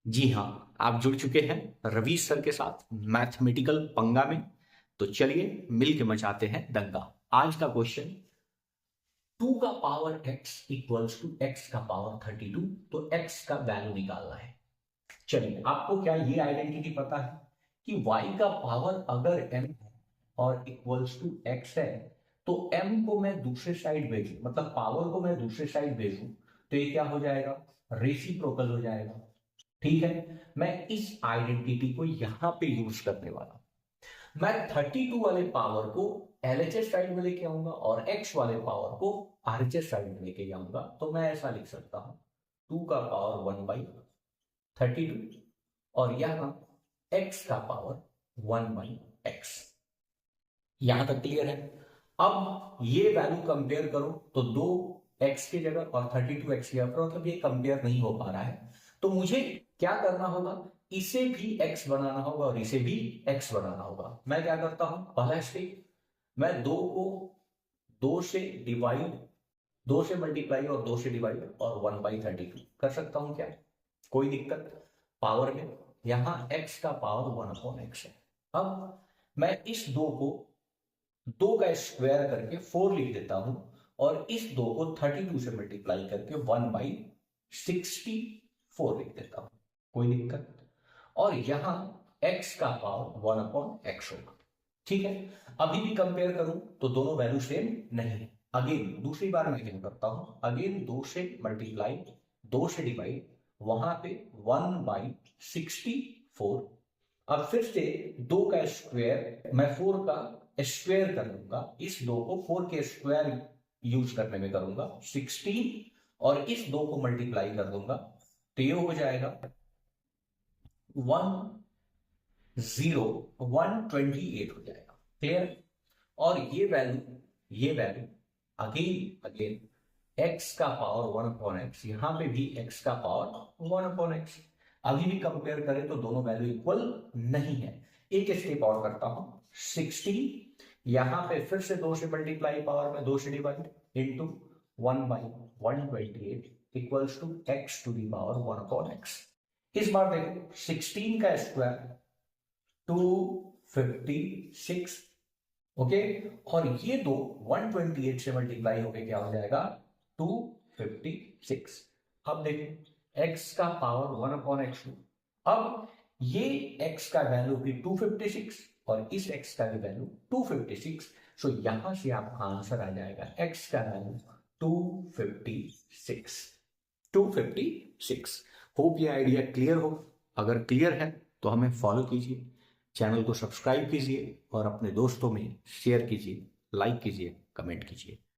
जी हाँ, आप जुड़ चुके हैं रवि सर के साथ मैथमेटिकल पंगा में। तो चलिए मिल के मचाते हैं दंगा। आज का क्वेश्चन, 2 का power x equals to x का पावर 32, तो x का वैल्यू निकालना है। चलिए, आपको क्या ये आइडेंटिटी पता है कि y का पावर अगर m है और इक्वल्स टू x है, तो m को मैं दूसरे साइड भेजूं, मतलब पावर को मैं दूसरे साइड भेजूं, तो ये क्या हो जाएगा, रेसिप्रोकल हो जाएगा। ठीक है, मैं इस आइडेंटिटी को यहां पे यूज करने वाला हूं। मैं 32 वाले पावर को एलएचएस साइड में लेके आऊंगा और x वाले पावर को आरएचएस साइड में लेके आऊंगा। तो मैं ऐसा लिख सकता हूं, 2 का पावर 1/32 और यहां x का पावर 1/x। यहां तक क्लियर है। अब ये वैल्यू कंपेयर करो तो 2x की जगह और 32x की जगह, मतलब ये कंपेयर नहीं हो पा रहा है। तो मुझे क्या करना होगा, इसे भी x बनाना होगा और इसे भी x बनाना होगा। मैं क्या करता हूं, पहला स्टेप, मैं 2 को 2 से डिवाइड, 2 से मल्टीप्लाई और 2 से डिवाइड और 1/32 कर सकता हूं क्या, कोई दिक्कत पावर में। यहां x का पावर 1/x है। अब मैं इस 2 को 2 का स्क्वायर करके 4 लिख देता हूं और इस 2 को 32 से मल्टीप्लाई करके 1/64 लिख देता हूं, कोई दिक्कत। और यहां x का पावर 1/x होगा। ठीक है, अभी भी कंपेयर करूं तो दोनों वैल्यू सेम नहीं है। अगेन दूसरी बार मैं क्या करता हूं, अगेन 2 से मल्टीप्लाई, 2 से डिवाइड, वहां पे 1/64। अब फिर से 2 का स्क्वायर, मैं 4 का स्क्वायर कर लूंगा, इस 2 को 4 के स्क्वायर यूज करने में करूंगा 16 और इस 2 को मल्टीप्लाई कर दूंगा, तो ये हो जाएगा 10128 हो जाएगा। क्लियर। और ये वैल्यू अगेन अगेन x का पावर 1/x, यहां पे भी x का पावर 1/x। अभी भी कंपेयर करें तो दोनों वैल्यू इक्वल नहीं है। एक स्टेप और करता हूं, 16 यहां पे फिर से 2 से मल्टीप्लाई, पावर में 2 से divide, into 1/128 equals to x to the power 1/x। इस बार देखो, 16 का स्क्वायर 256, ओके, और ये दो 128 से मल्टीप्लाई होके क्या हो जाएगा, 256। अब देखो x का पावर 1/x। अब ये x का वैल्यू भी 256 और इस x का भी वैल्यू 256। सो यहां से आपका आंसर आ जाएगा x का वैल्यू 256। 256। होप ये आइडिया क्लियर हो। अगर क्लियर है तो हमें फॉलो कीजिए, चैनल को सब्सक्राइब कीजिए और अपने दोस्तों में शेयर कीजिए, लाइक कीजिए, कमेंट कीजिए।